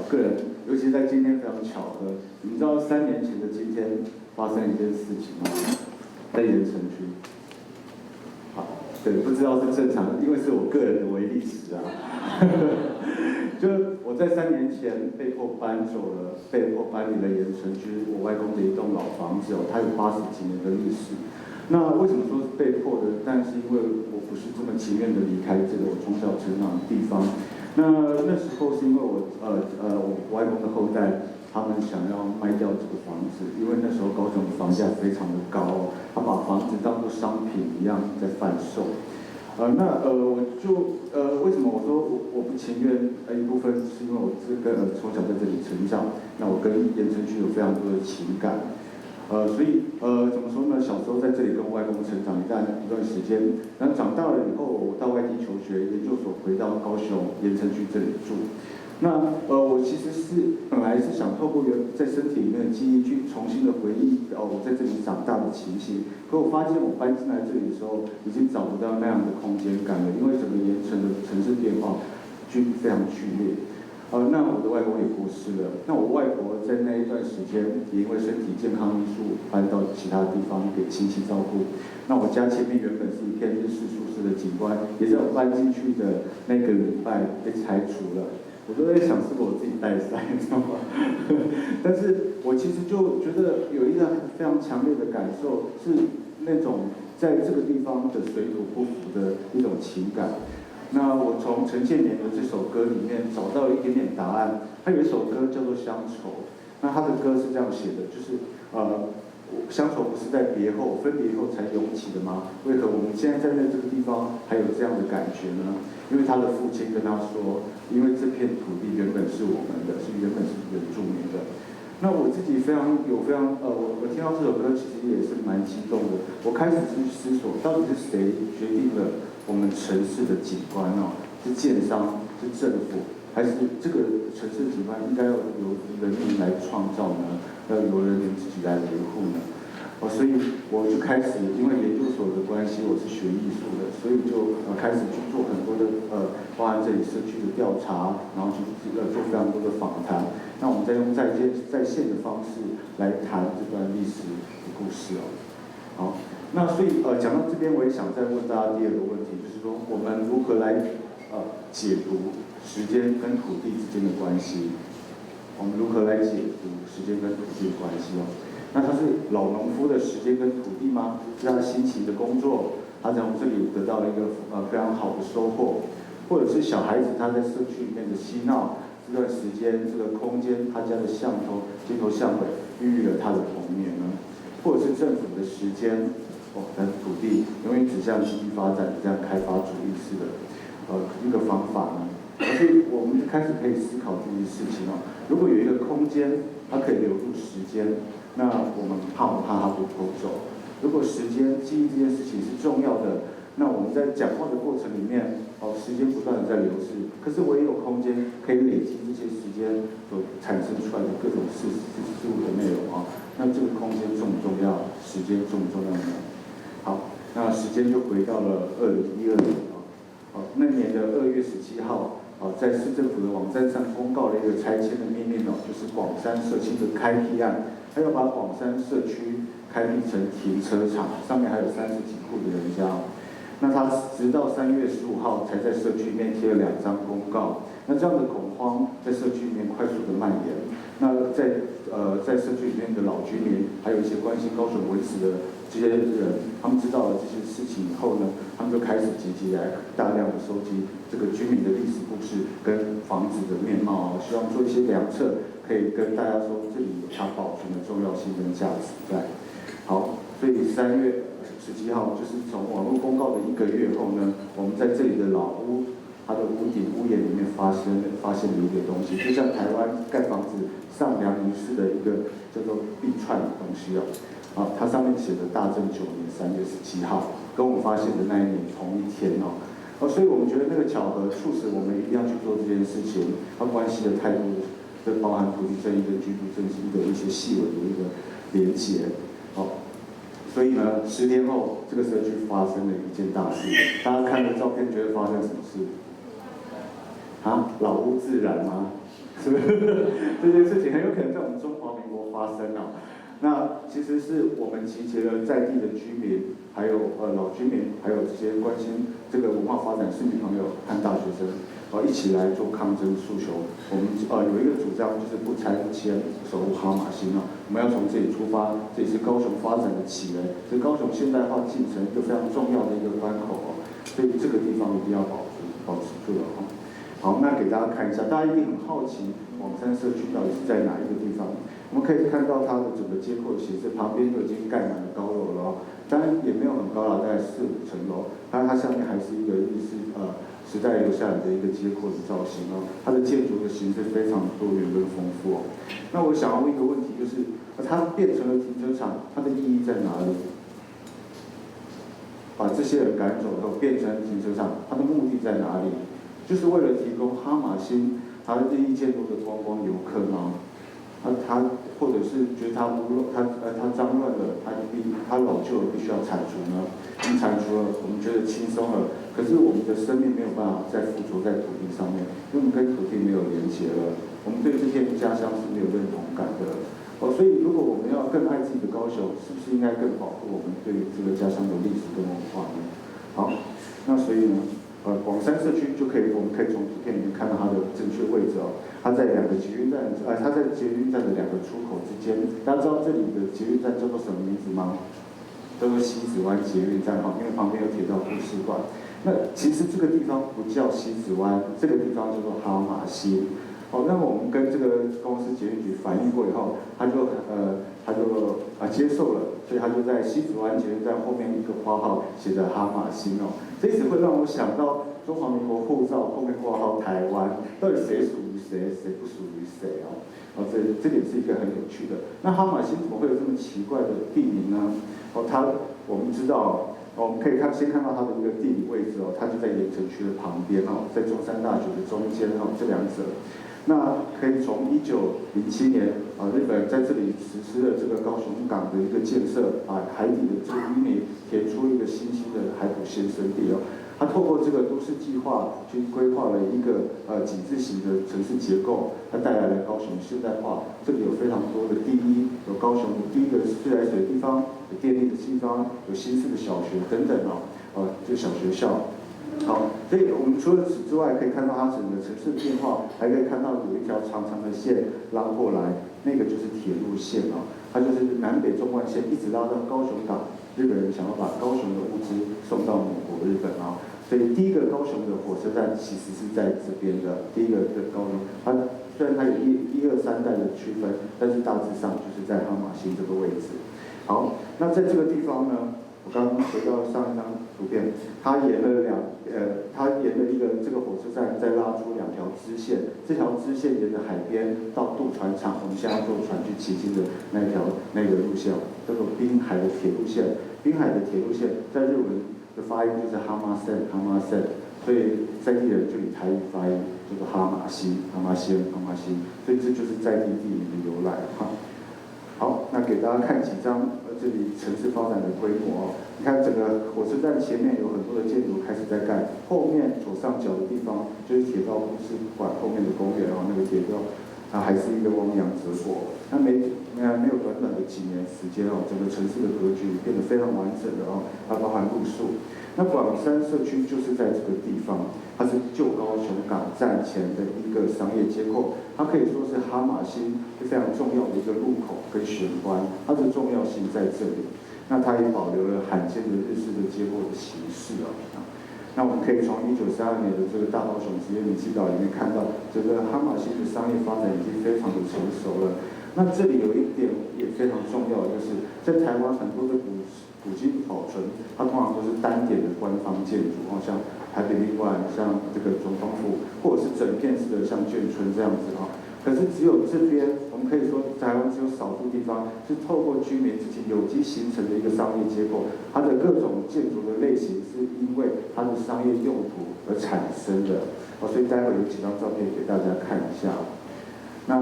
个人，尤其在今天非常巧合，你们知道3年前的今天发生一件事情吗？在盐城区。好，对，不知道是正常，因为是我个人的唯历史啊。就我在3年前被迫搬走了，被迫搬离了盐城区我外公的一栋老房子哦，它有80几年的历史。那为什么说是被迫的？但是因为我不是这么情愿的离开这个我从小成长的地方。那时候是因为我外公的后代，他们想要卖掉这个房子，因为那时候高雄的房价非常的高，他把房子当作商品一样在贩售。我就为什么我说我不情愿？一部分是因为我从小在这里成长，那我跟盐城区有非常多的情感。所以怎么说呢？小时候在这里跟我外公成长一段时间，然后长大了以后，我到外地求学，研究所回到高雄盐城区这里住。我其实本来是想透过在身体里面的记忆去重新的回忆我在这里长大的情形，可我发现我搬进来这里的时候，已经找不到那样的空间感了，因为整个盐城的城市变化非常剧烈。那我的外公也过世了，那我外婆在那一段时间也因为身体健康因素搬到其他地方给亲戚照顾。那我家前面原本是一片日式舒适的景观，也在我搬进去的那个礼拜被拆除了。我都在想是不是我自己带赛，你知道吗？但是我其实就觉得有一个非常强烈的感受，是那种在这个地方的水土不服的一种情感。那我从陈建年的这首歌里面找到了一点点答案。他有一首歌叫做《乡愁》，那他的歌是这样写的，就是乡愁不是在别后分别后才涌起的吗？为何我们现在站在这个地方还有这样的感觉呢？因为他的父亲跟他说，因为这片土地原本是我们的，原本是原住民的。那我自己我听到这首歌其实也是蛮激动的。我开始去思索，到底是谁决定了我们城市的景观哦？是建商，是政府，还是这个城市景观应该要由人民来创造呢？要由人民自己来维护呢？所以我就开始，因为研究所的关系，我是学艺术的，所以就开始去做很多的包含这里社区的调查，然后去做非常多的访谈。那我们再用在线的方式来谈这段历史的故事哦。好，那所以讲到这边，我也想再问大家第二个问题，就是说我们如何来解读时间跟土地之间的关系？我们如何来解读时间跟土地的关系哦？那他是老农夫的时间跟土地吗？是他辛勤的工作，他从这里得到了一个非常好的收获，或者是小孩子他在社区里面的嬉闹，这段时间这个空间他家的街头巷尾孕育了他的童年呢？或者是政府的时间但是土地永远指向经济发展这样开发主义式的一个方法呢？所以我们就开始可以思考这件事情哦。如果有一个空间，它可以留住时间，那我们怕不怕它被偷走？如果时间记忆这件事情是重要的，那我们在讲话的过程里面，时间不断的在流逝，可是我也有空间可以累积这些时间所产生出来的各种事物的内容啊。那这个空间重不重要？时间重不重要呢？好，那时间就回到了2012年那年的2月17号。在市政府的网站上公告了一个拆迁的命令就是广山社区的开辟案，他要把广山社区开辟成停车场，上面还有30几户的人家。那他直到3月15号才在社区里面贴了2张公告。那这样的恐慌在社区里面快速的蔓延。那在社区里面的老居民，还有一些关心高雄文史的这些人，他们知道了这些事情以后呢，他们就开始集结来大量的收集这个居民的历史故事跟房子的面貌希望做一些量测，可以跟大家说这里有它保存的重要性跟价值在。好，所以3月17号就是从网络公告的1个月后呢，我们在这里的老屋，它的屋顶屋檐里面发现了一个东西，就像台湾盖房子上梁仪式的一个叫做壁串的东西它上面写的大正9年3月17号，跟我发现的那一年同一天所以我们觉得那个巧合促使我们一定要去做这件事情，它关系的太多的包含土地正义跟居住正义的一些细微的一个连结所以呢，10天后这个社区发生了一件大事，大家看了照片觉得发生什么事？老屋自燃吗？是不是？这件事情很有可能在我们中华民国发生啊。那其实是我们集结了在地的居民，还有老居民，还有这些关心这个文化发展市民朋友和大学生，一起来做抗争诉求。我们有一个主张就是不拆不迁，守护哈马星啊。我们要从这里出发，这也是高雄发展的起源，是高雄现代化进程一个非常重要的一个关口哦。所以这个地方一定要保持住了哈。好，那给大家看一下，大家一定很好奇广山社区到底是在哪一个地方？我们可以看到它的整个街廓的形式，旁边就已经盖满了高楼了哦，当然也没有很高了，大概4、5层楼。它下面还是一个日式时代留下来的一个街廓的造型哦，它的建筑的形式非常多元跟丰富哦。那我想要问一个问题，就是它变成了停车场，它的意义在哪里？把这些人赶走以后变成停车场，它的目的在哪里？就是为了提供哈马星它日益渐多的观光游客吗？他或者是觉得他脏乱了，他老旧了，必须要铲除呢？铲除了，我们觉得轻松了，可是我们的生命没有办法再附着在土地上面，因为我们跟土地没有连结了，我们对这片家乡是没有认同感的。所以如果我们要更爱自己的高雄，是不是应该更保护我们对这个家乡的历史跟文化呢？好，那所以呢？广山社区我们可以从图片里面看到它的正确位置哦。它在2个捷运站，它在捷运站的2个出口之间。大家知道这里的捷运站叫做什么名字吗？叫做西子湾捷运站哈，因为旁边有铁道故事馆。那其实这个地方不叫西子湾，这个地方叫做哈马星。那么我们跟这个公司捷运局反映过以后，他就接受了，所以他就在西子湾捷运站后面一个花号写着哈马星哦。这只会让我想到中华民国护照后面挂号台湾，到底谁属于谁，谁不属于谁哦？这点是一个很有趣的。那哈马星怎么会有这么奇怪的地名呢？我们知道我们可以先看到它的一个地理位置哦，它就在盐城区的旁边哦，在中山大学的中间哦，这2者。那可以从1907年日本在这里实施了这个高雄港的一个建设，把海底的这个淤泥填出一个新兴的海埔先生地哦。它透过这个都市计划去规划了一个井字形的城市结构，它带来了高雄现代化。这里有非常多的有高雄的第一个自来水的地方，有电力的地方，有新式的小学等等就小学校。好，所以我们除了此之外，可以看到它整个城市的变化，还可以看到有一条长长的线拉过来，那个就是铁路线它就是南北纵贯线一直拉到高雄港。日本人想要把高雄的物资送到美国、日本所以第一个高雄的火车站其实是在这边的。第一个的高雄，它虽然它有1、2、3代的区分，但是大致上就是在哈马星这个位置。好，那在这个地方呢？我刚刚回到上一张图片，它沿了一个这个火车站，再拉出2条支线，这条支线沿着海边到渡船厂，我们现在坐船去旗津的那个路线，叫做滨海的铁路线。滨海的铁路线在日文的发音就是哈马线，所以在地人就以台语发音叫做哈马星，所以这就是在地地名的由来好，那给大家看几张这里城市发展的规模你看整个火车站前面有很多的建筑开始在盖，后面左上角的地方就是铁道故事馆后面的公园那个铁道还是一个汪洋折果。那没有短短的几年时间整个城市的格局变得非常完整的它包含路树。那广山社区就是在这个地方，它是旧高雄港站前的一个商业街廓，它可以说是哈马星非常重要的一个路口跟玄关，它的重要性在这里。那它也保留了罕见的日式的街廓的形式那我们可以从1932年的这个大高雄职业明细岛里面看到，整个哈马星的商业发展已经非常的成熟了。那这里有一点也非常重要的，就是在台湾很多的古迹保存，它通常都是单点的官方建筑像台北宾馆、像这个总统府，或者是整片式的像眷村这样子可是只有这边，我们可以说台湾只有少数地方是透过居民自己有机形成的一个商业结构，它的各种建筑的类型是因为它的商业用途而产生的所以待会有几张照片给大家看一下那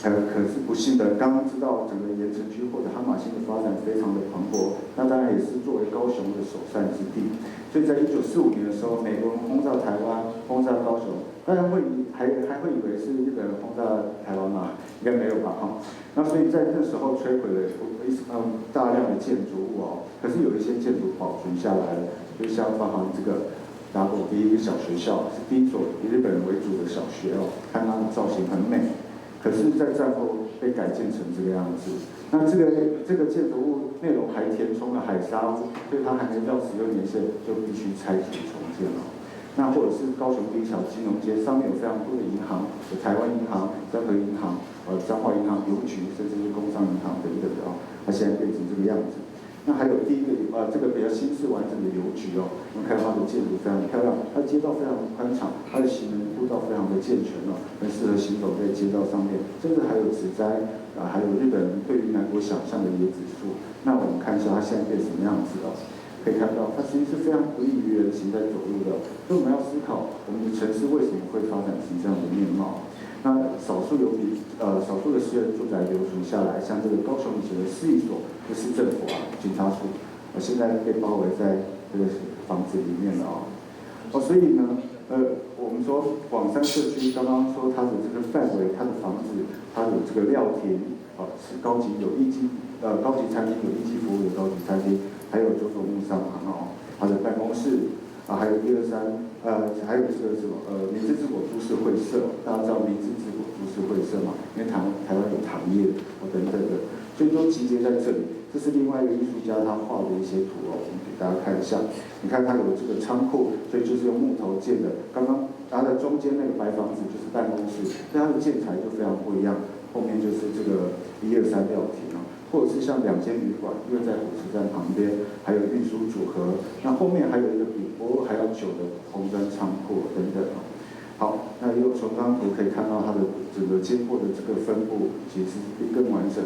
可是不幸的，刚刚知道整个盐城区或者哈马星的发展非常的蓬勃，那当然也是作为高雄的首善之地。所以在1945年的时候，美国人轰炸台湾，轰炸高雄，当然还会以为是日本大台湾吗？应该没有吧？哈，那所以在那时候摧毁了大量的建筑物哦，可是有一些建筑保存下来了，就像包含这个打狗第一个小学校是第一所以日本人为主的小学哦，看它的造型很美，可是，在战后被改建成这个样子。那这个建筑物内容还填充了海沙屋，所以它还没到使用年限就必须拆除重建了。那或者是高雄第一条金融街上面有非常多的银行，有台湾银行、中和银行、彰化银行、邮局，甚至是工商银行等等的哦，它现在变成这个样子。那还有第一个这个比较新式完整的邮局哦，我们看到它的建筑非常漂亮，它的街道非常宽敞，它的行人步道非常的健全哦，很适合行走在街道上面，甚至还有植栽还有日本人对于南国想象的椰子树。那我们看一下它现在变什么样子哦，可以看到它其实是非常不利于人行在走路的，所以我们要思考我们的城市为什么会发展成这样的面貌。那少数的私人住宅留存下来，像这个高雄以前的市役所、市政府警察署，现在被包围在这个房子里面了所以呢，我们说广山社区刚刚说它的这个范围，它的房子，它有这个料亭是高级高级餐厅有一级服务的高级餐厅，还有九种木商行它的办公室。还有123，还有这个什么明治之国株式会社，大家知道明治之国株式会社嘛？因为台湾有糖业等等的，所以都集结在这里。这是另外一个艺术家他画的一些图我们给大家看一下。你看他有这个仓库，所以就是用木头建的。刚刚它的中间那个白房子就是办公室，所以它的建材就非常不一样。后面就是这个123料亭或者是像2间旅馆，因为在火车站旁边，还有运输组合，那后面还有一个比波还要久的红砖仓库等等好，那又从刚刚图可以看到它的整个间货的这个分布，其实是更完整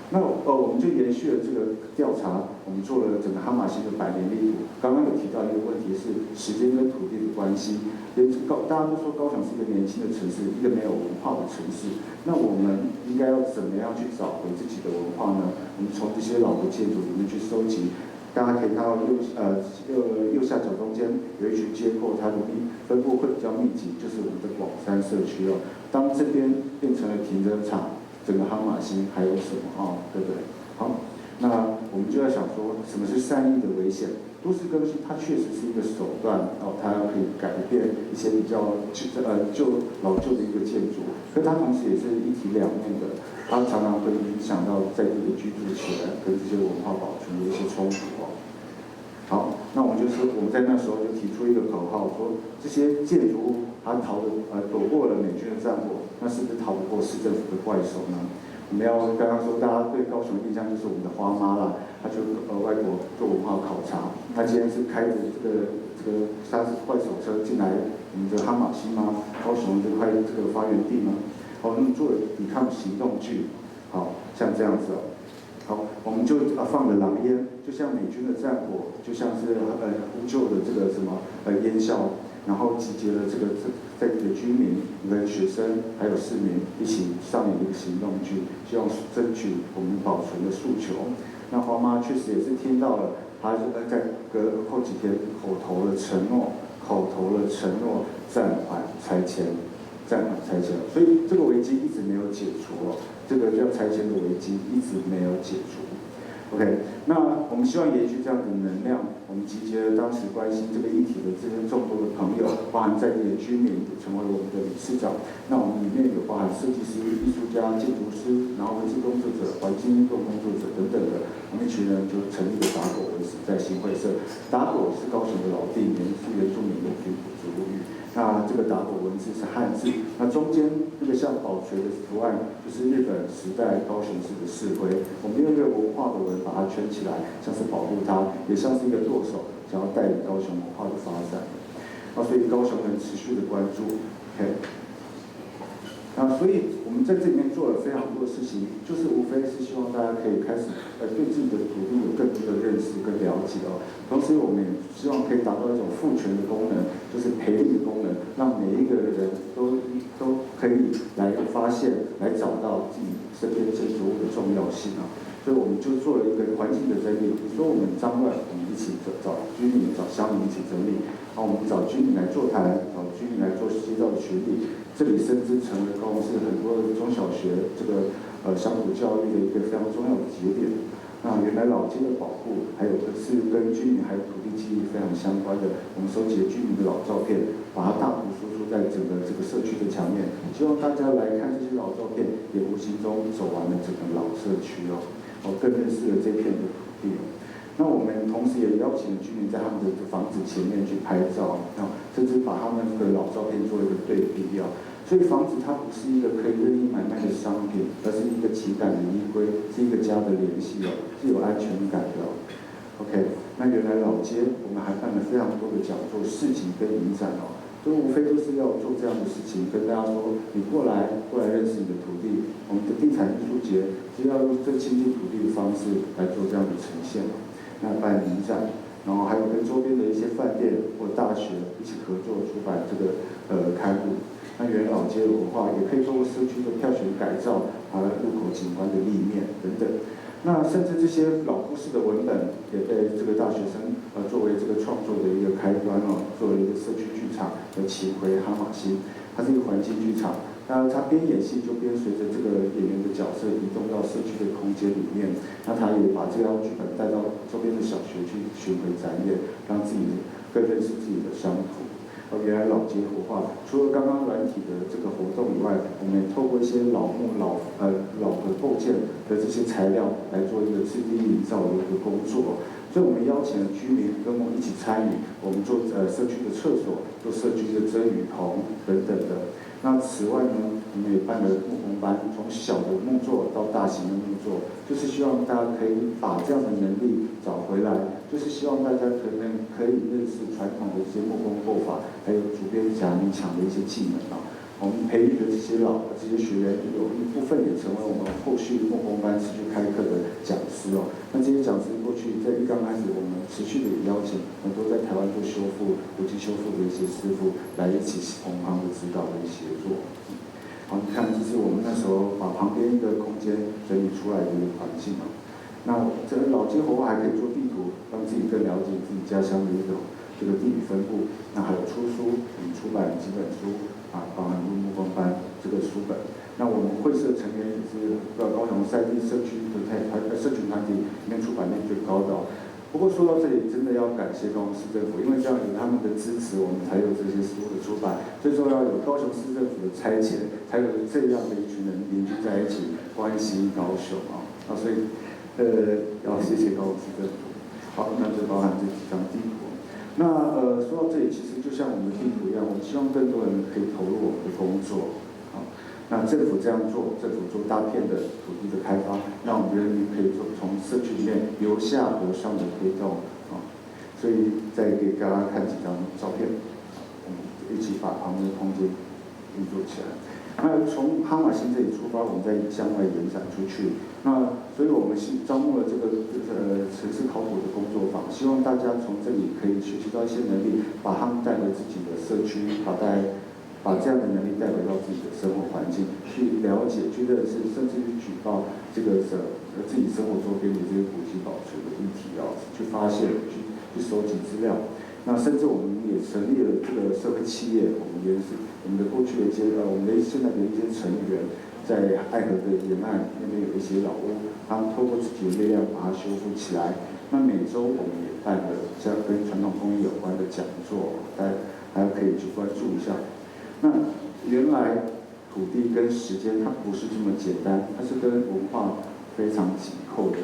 那我们就延续了这个调查，我们做了整个哈马星的100年地图。刚刚有提到一个问题是时间跟土地的关系，大家都说高雄是一个年轻的城市，一个没有文化的城市。那我们应该要怎么样去找回自己的文化呢？我们从这些老的建筑里面去收集。大家可以看到右下角中间有一群街廓，它的分布会比较密集，就是我们的广山社区当这边变成了停车场。整个哈马星还有什么对不对？好，那我们就要想说，什么是善意的危险？都市更新它确实是一个手段它可以改变一些比较老旧的一个建筑，可它同时也是一体两面的，它常常会影响到在地的居住权跟这些文化保存的一些冲突好，那我们在那时候就提出一个口号，说这些建筑物它躲过了美军的战火，那是不是逃不过市政府的怪手呢？我们要刚刚说大家对高雄的印象就是我们的花妈啦，她就外国做文化考察，她今天是开着这个她是怪手车进来我们的哈马星吗？高雄这块这个发源地吗？那么做了抵抗行动剧，好像这样子好，我们就放了狼烟，就像美军的战火，就像是呼救的这个什么烟硝，然后集结了在地的居民、跟学生还有市民一起上演一个行动剧，希望争取我们保存的诉求。那花妈确实也是听到了，她在后几天口头的承诺，暂缓拆迁，所以这个危机一直没有解除这个要拆迁的危机一直没有解除。OK， 那我们希望延续这样的能量，我们集结了当时关心这个议题的这些众多的朋友，包含在地的居民，成为我们的理事长。那我们里面有包含设计师、艺术家、建筑师，然后文字工作者、环境运动工作者等等的，我们一群人就成立了打狗文史在新会社。打狗是高雄的老地名，是原住民的平埔族语。那这个打狗文字是汉字，那中间这个像宝锤的图案，就是日本时代高雄市的市徽。我们用这个文化的文把它圈起来，像是保护它，也像是一个舵手，想要带领高雄文化的发展。所以高雄人持续的关注。OK。所以我们在这里面做了非常多的事情，就是无非是希望大家可以开始对自己的土地有更多的认识跟了解同时我们也希望可以达到一种赋权的功能，就是培力的功能，让每一个人都可以来发现、来找到自己身边建筑物的重要性所以我们就做了一个环境的整理，比如说我们脏乱，我们一起找居民、找乡民一起整理，我们找居民来座谈，找居民来做街道的巡礼。这里甚至成为高雄市很多的中小学这个乡土教育的一个非常重要的节点。那原来老街的保护，还有是跟居民还有土地记忆非常相关的，我们收集了居民的老照片，把它大幅输出在整个这个社区的墙面，希望大家来看这些老照片，也无形中走完了整个老社区更认识了这片的土地。那我们同时也邀请了居民在他们的房子前面去拍照，甚至把他们的老照片做一个对比所以房子它不是一个可以任意买卖的商品，而是一个情感的依归，是一个家的联系是有安全感的OK， 那原来老街我们还办了非常多的讲座、市集跟影展都无非都是要做这样的事情，跟大家说，你过来认识你的土地。我们的地产艺术节是要用最亲近土地的方式来做这样的呈现那办影展，然后还有跟周边的一些饭店或大学一起合作出版这个刊物。那原老街的文化也可以通过社区的票选改造，入口景观的立面等等。那甚至这些老故事的文本也被这个大学生作为这个创作的一个开端作为一个社区剧场的请回哈马星，它是一个环境剧场。那他边演戏就边随着这个演员的角色移动到社区的空间里面，那他也把这套剧本带到周边的小学去巡回展演，让自己更认识自己的乡土。原来老街活化，除了刚刚软体的这个活动以外，我们也透过一些老木老的构件的这些材料来做一个质地营造的一个工作。所以我们邀请了居民跟我们一起参与，我们做社区的厕所，做社区的遮雨棚等等的。那此外呢，我们也办了木工班，从小的木作到大型的木作，就是希望大家可以把这样的能力找回来，就是希望大家可以认识传统的一些木工构法，还有竹编夹泥墙的一些技能我们培育的这些学员，有一部分也成为我们后续木工班持续开课的讲师那这些讲师过去在刚开始，我们持续的也邀请很多在台湾做修复、古迹修复的一些师傅来一起同行的指导跟协作。好，你看，这是我们那时候把旁边一个空间整理出来的一个环境那这个老街活化还可以做地图，让自己更了解自己家乡的一种这个地理分布。那还有出书，我们出版几本书包含木工班这个书本。那我们会社成员也是高雄3地社区的社群团体里面出版量最高的不过说到这里，真的要感谢高雄市政府，因为这样有他们的支持，我们才有这些书的出版。最重要有高雄市政府的差遣，才有这样的一群人凝聚在一起，关心高雄所以要谢谢高雄市政府。好，那就包含这几张地图。那说到这里，其实就像我们的地图一样，我们希望更多人可以投入我们的工作。那政府这样做，政府做大片的土地的开发，让我们人民可以从社区里面由下而上的推动所以再给大家看几张照片，我们一起把旁边的空间运作起来。那从哈马星这里出发，我们再向外延展出去。那所以我们是招募了这个城市考古的工作坊，希望大家从这里可以学习到一些能力，把他们带回自己的社区，把这样的能力带回到自己的生活环境，去了解、去认识，甚至去举报这个自己生活周边的这些古迹保存的议题去发现、去收集资料。那甚至我们也成立了这个社会企业，我们的过去的我们的现在的一些成员，在爱河的沿岸那边有一些老屋，他们透过自己的力量把它修复起来。那每周我们也办了像跟传统工艺有关的讲座，大家还可以去关注一下。那原来土地跟时间它不是这么简单，它是跟文化非常紧扣的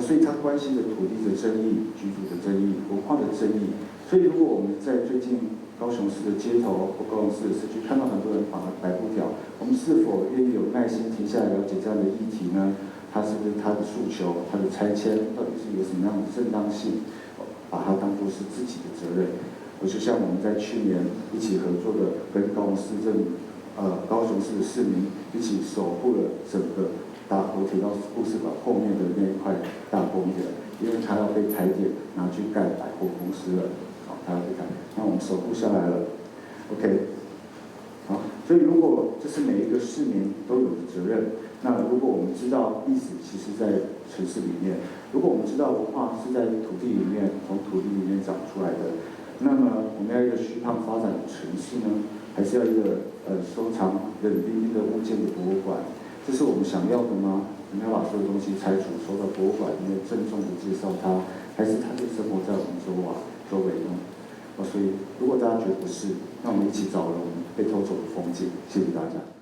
所以它关系着土地的争议、居住的争议、文化的争议。所以如果我们在最近高雄市的街头或高雄市的社区看到很多人绑了白布条，我们是否愿意有耐心停下来了解这样的议题呢？它是不是它的诉求、它的拆迁到底是有什么样的正当性？把它当作是自己的责任。就像我们在去年一起合作的，跟高雄市的市民一起守护了整个大河铁道故事馆后面的那一块大公园，因为它要被台铁拿去盖百货公司了，它要被盖，那我们守护下来了 ，OK， 好，所以如果这是每一个市民都有的责任，那如果我们知道历史其实在城市里面，如果我们知道文化是在土地里面从土地里面长出来的。那么我们要一个虚胖发展的城市呢，还是要一个收藏冷冰冰的物件的博物馆？这是我们想要的吗？我们要把所有东西拆除，收到博物馆里面郑重的介绍它，还是它就生活在我们周围呢？所以如果大家觉得不是，那我们一起找了我们被偷走的风景。谢谢大家。